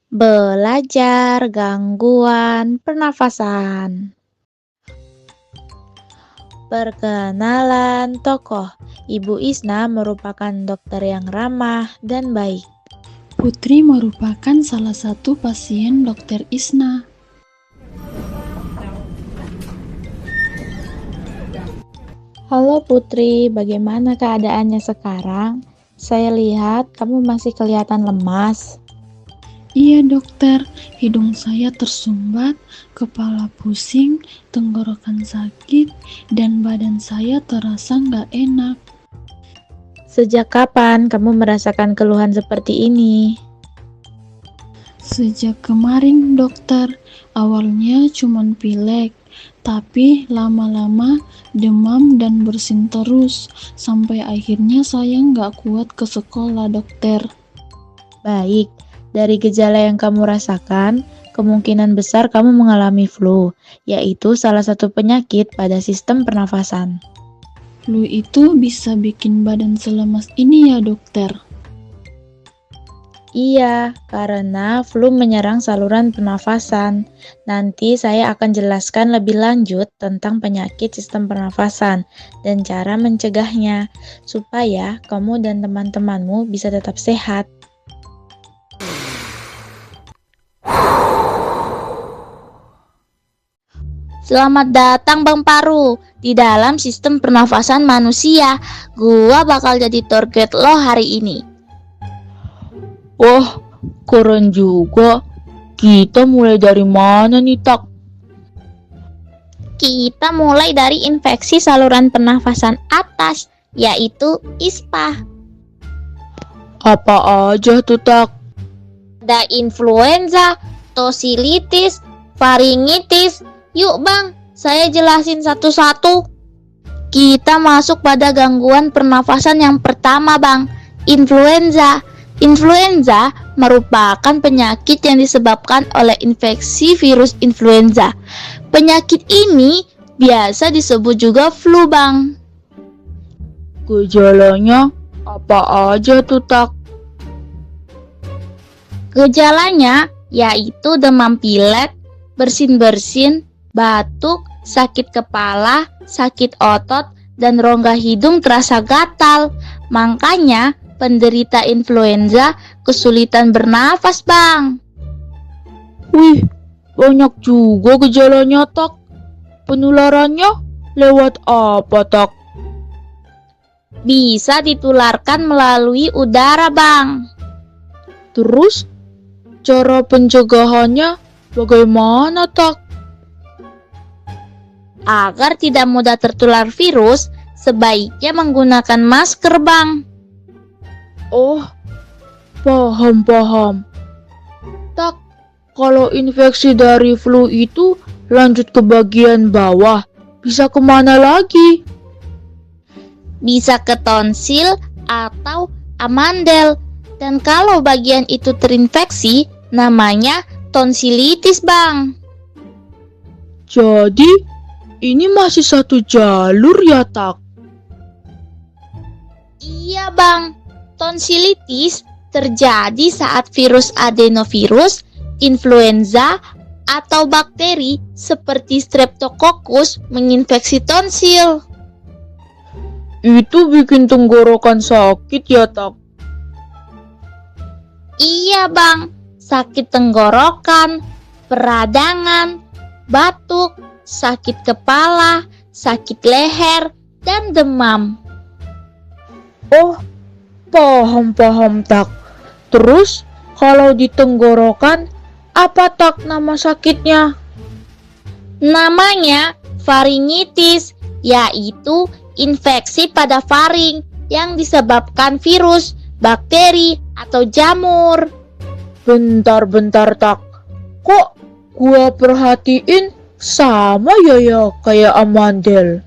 Belajar gangguan pernafasan. Perkenalan tokoh. Ibu Isna merupakan dokter yang ramah dan baik. Putri merupakan salah satu pasien Dokter Isna. Halo Putri, bagaimana keadaannya sekarang? Saya lihat kamu masih kelihatan lemas. Iya dokter, hidung saya tersumbat, kepala pusing, tenggorokan sakit, dan badan saya terasa nggak enak. Sejak kapan kamu merasakan keluhan seperti ini? Sejak kemarin dokter, awalnya cuman pilek, tapi lama-lama demam dan bersin terus, sampai akhirnya saya nggak kuat ke sekolah dokter. Baik, dari gejala yang kamu rasakan, kemungkinan besar kamu mengalami flu, yaitu salah satu penyakit pada sistem pernafasan. Flu itu bisa bikin badan selemas ini ya dokter? Iya, karena flu menyerang saluran pernafasan. Nanti saya akan jelaskan lebih lanjut tentang penyakit sistem pernafasan dan cara mencegahnya, supaya kamu dan teman-temanmu bisa tetap sehat. Selamat datang Bang Paru di dalam sistem pernafasan manusia. Gua bakal jadi tour guide lo hari ini. Wah, keren juga. Kita mulai dari mana nih, Tak? Kita mulai dari infeksi saluran pernafasan atas, yaitu ISPA. Apa aja tuh, Tak? Ada influenza, tonsillitis, faringitis. Yuk Bang, saya jelasin satu-satu. Kita masuk pada gangguan pernafasan yang pertama Bang, influenza. Influenza merupakan penyakit yang disebabkan oleh infeksi virus influenza. Penyakit ini biasa disebut juga flu, Bang. Gejalanya apa aja tuh, Tak? Gejalanya yaitu demam pilek, bersin-bersin, batuk, sakit kepala, sakit otot, dan rongga hidung terasa gatal. Makanya penderita influenza kesulitan bernafas, Bang. Wih, banyak juga gejalanya, Tak. Penularannya lewat apa, Tak? Bisa ditularkan melalui udara, Bang. Terus, cara pencegahannya bagaimana, Tak? Agar tidak mudah tertular virus, sebaiknya menggunakan masker, Bang. Oh, paham. Tak, kalau infeksi dari flu itu lanjut ke bagian bawah, bisa kemana lagi? Bisa ke tonsil atau amandel. Dan kalau bagian itu terinfeksi, namanya tonsilitis, Bang. Jadi, ini masih satu jalur ya, Tak? Iya, Bang. Tonsilitis terjadi saat virus adenovirus, influenza, atau bakteri seperti Streptococcus menginfeksi tonsil. Itu bikin tenggorokan sakit ya, Tak? Iya, Bang. Sakit tenggorokan, peradangan, batuk, sakit kepala, sakit leher, dan demam. Oh, paham, Tak. Terus, kalau di tenggorokan, apa, Tak, nama sakitnya? Namanya faringitis, yaitu infeksi pada faring yang disebabkan virus, bakteri, atau jamur. Bentar, Tak. Kok gua perhatiin sama ya kayak amandel?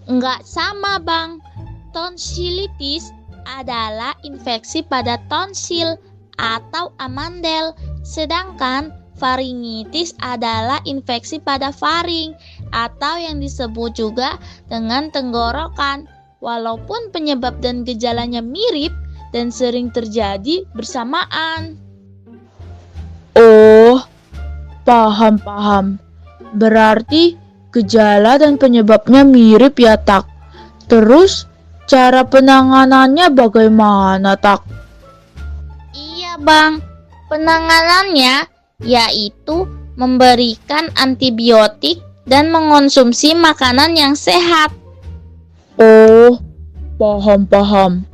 Enggak sama, Bang. Tonsilitis adalah infeksi pada tonsil atau amandel, sedangkan faringitis adalah infeksi pada faring atau yang disebut juga dengan tenggorokan. Walaupun penyebab dan gejalanya mirip dan sering terjadi bersamaan. Oh, paham. Berarti gejala dan penyebabnya mirip ya, Tak? Terus, cara penanganannya bagaimana, Tak? Iya, Bang. Penanganannya yaitu memberikan antibiotik dan mengonsumsi makanan yang sehat. Oh, paham.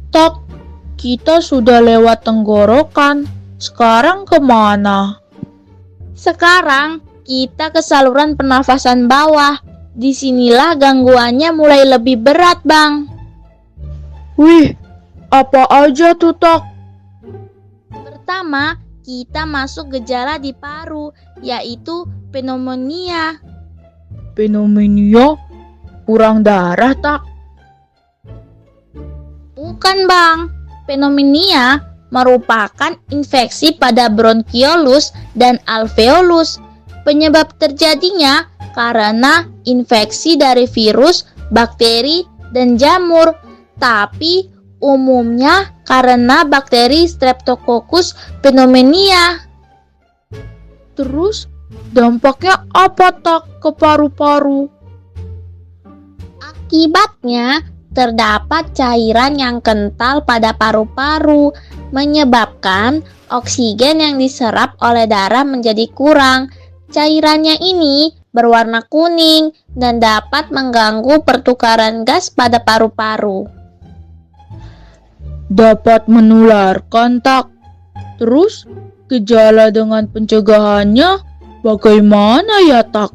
Tak, kita sudah lewat tenggorokan. Sekarang kemana? Sekarang kita ke saluran pernafasan bawah. Disinilah gangguannya mulai lebih berat, Bang. Wih, apa aja tuh, Tak? Pertama, kita masuk gejala di paru, yaitu pneumonia. Pneumonia? Kurang darah, Tak? Bukan, Bang. Pneumonia merupakan infeksi pada bronkiolus dan alveolus. Penyebab terjadinya karena infeksi dari virus, bakteri, dan jamur. Tapi umumnya karena bakteri Streptococcus pneumoniae. Terus, dampaknya apa, Tak, ke paru-paru? Akibatnya, terdapat cairan yang kental pada paru-paru, menyebabkan oksigen yang diserap oleh darah menjadi kurang. Cairannya ini berwarna kuning dan dapat mengganggu pertukaran gas pada paru-paru. Dapat menularkan, Tak? Terus, gejala dengan pencegahannya bagaimana ya, Tak?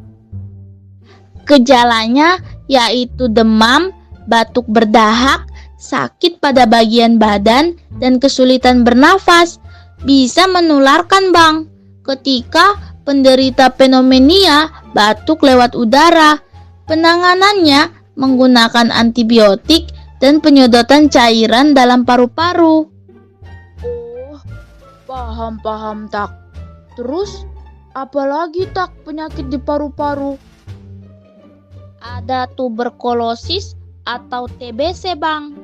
Gejalanya yaitu demam, batuk berdahak, sakit pada bagian badan, dan kesulitan bernafas. Bisa menularkan, Bang, ketika penderita pneumonia batuk lewat udara. Penanganannya menggunakan antibiotik dan penyedotan cairan dalam paru-paru. Oh, paham, Tak. Terus, apalagi, Tak, penyakit di paru-paru? Ada tuberkulosis atau TBC, Bang.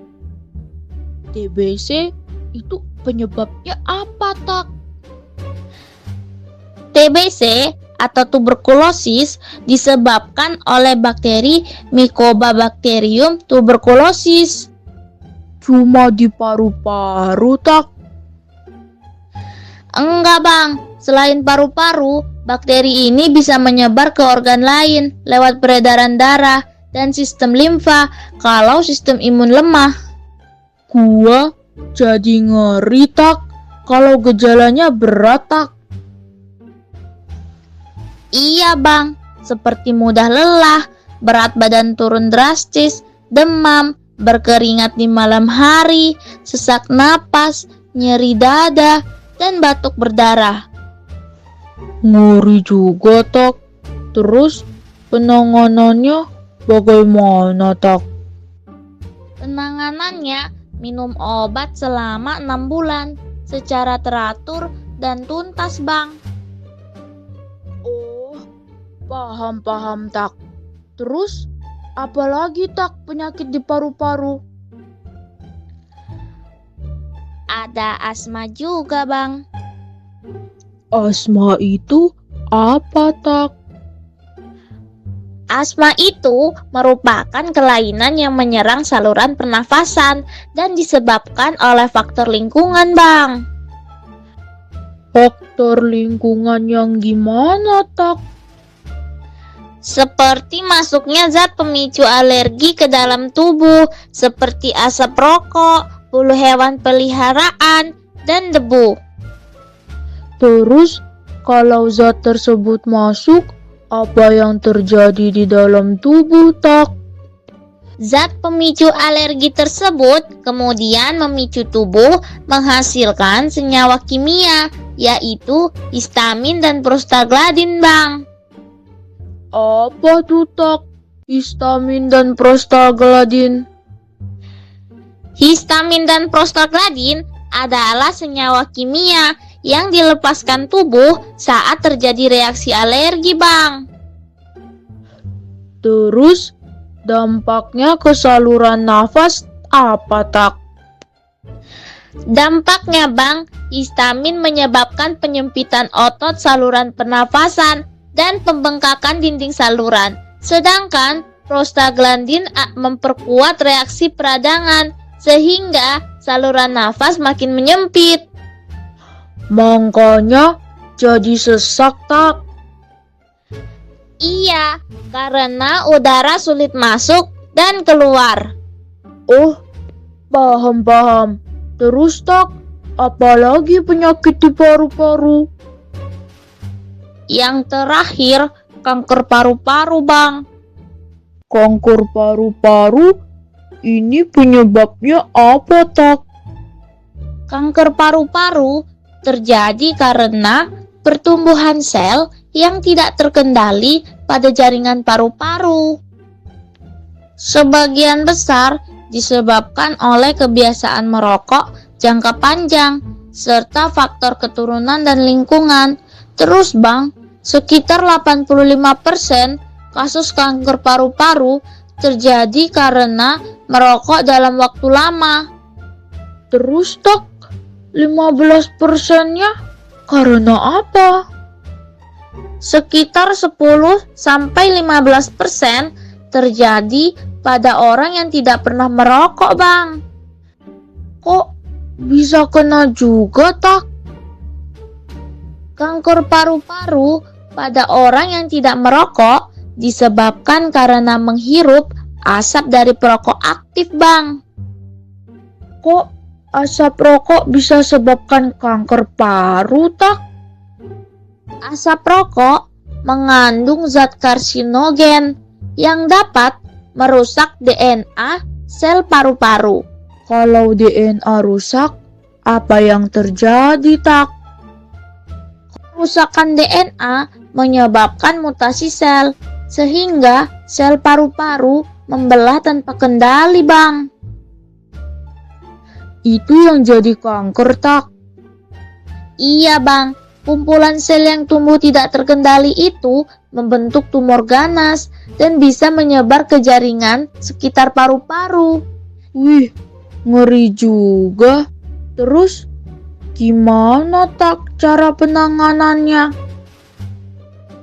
TBC itu penyebabnya apa, Tak? TBC atau tuberkulosis disebabkan oleh bakteri Mycobacterium tuberculosis. Cuma di paru-paru, Tak? Enggak, Bang. Selain paru-paru, bakteri ini bisa menyebar ke organ lain lewat peredaran darah dan sistem limfa kalau sistem imun lemah. Gua jadi ngeri, Tak, kalau gejalanya berat, Tak. Iya, Bang. Seperti mudah lelah, berat badan turun drastis, demam, berkeringat di malam hari, sesak napas, nyeri dada, dan batuk berdarah. Ngeri juga, Tak. Terus, penanganannya bagaimana, Tak? Penanganannya minum obat selama 6 bulan secara teratur dan tuntas, Bang. Oh, paham, Tak. Terus, apalagi, Tak, penyakit di paru-paru? Ada asma juga, Bang. Asma itu apa, Tak? Asma itu merupakan kelainan yang menyerang saluran pernafasan dan disebabkan oleh faktor lingkungan, Bang. Faktor lingkungan yang gimana, Tak? Seperti masuknya zat pemicu alergi ke dalam tubuh, seperti asap rokok, bulu hewan peliharaan, dan debu. Terus, kalau zat tersebut masuk, apa yang terjadi di dalam tubuh, Tak? Zat pemicu alergi tersebut kemudian memicu tubuh menghasilkan senyawa kimia, yaitu histamin dan prostaglandin, Bang. Apa tuh, Tak? Histamin dan prostaglandin? Histamin dan prostaglandin adalah senyawa kimia yang dilepaskan tubuh saat terjadi reaksi alergi, Bang. Terus, dampaknya ke saluran nafas apa, Tak? Dampaknya Bang, histamin menyebabkan penyempitan otot saluran pernafasan dan pembengkakan dinding saluran. Sedangkan prostaglandin memperkuat reaksi peradangan sehingga saluran nafas makin menyempit. Makanya jadi sesak, Tak? Iya, karena udara sulit masuk dan keluar. Oh, paham. Terus, Tak, apalagi penyakit di paru-paru? Yang terakhir, kanker paru-paru, Bang. Kanker paru-paru? Ini penyebabnya apa, Tak? Kanker paru-paru terjadi karena pertumbuhan sel yang tidak terkendali pada jaringan paru-paru. Sebagian besar disebabkan oleh kebiasaan merokok jangka panjang serta faktor keturunan dan lingkungan. Terus Bang, sekitar 85% kasus kanker paru-paru terjadi karena merokok dalam waktu lama. Terus, Tak, 15%-nya karena apa? Sekitar 10-15% terjadi pada orang yang tidak pernah merokok, Bang. Kok bisa kena juga, Tak? Kanker paru-paru pada orang yang tidak merokok disebabkan karena menghirup asap dari perokok aktif, Bang. Kok asap rokok bisa sebabkan kanker paru, Tak? Asap rokok mengandung zat karsinogen yang dapat merusak DNA sel paru-paru. Kalau DNA rusak, apa yang terjadi, Tak? Kerusakan DNA menyebabkan mutasi sel, sehingga sel paru-paru membelah tanpa kendali, Bang. Itu yang jadi kanker, Tak? Iya, Bang. Kumpulan sel yang tumbuh tidak terkendali itu membentuk tumor ganas dan bisa menyebar ke jaringan sekitar paru-paru. Wih, ngeri juga. Terus, gimana, Tak, cara penanganannya?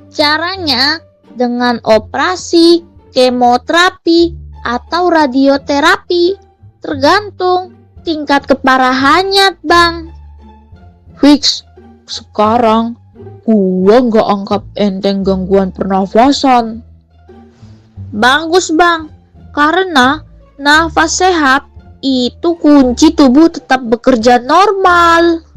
Caranya dengan operasi, kemoterapi, atau radioterapi, tergantung tingkat keparahannya, Bang. Fix, sekarang gua nggak anggap enteng gangguan pernafasan. Bagus, Bang, karena nafas sehat itu kunci tubuh tetap bekerja normal.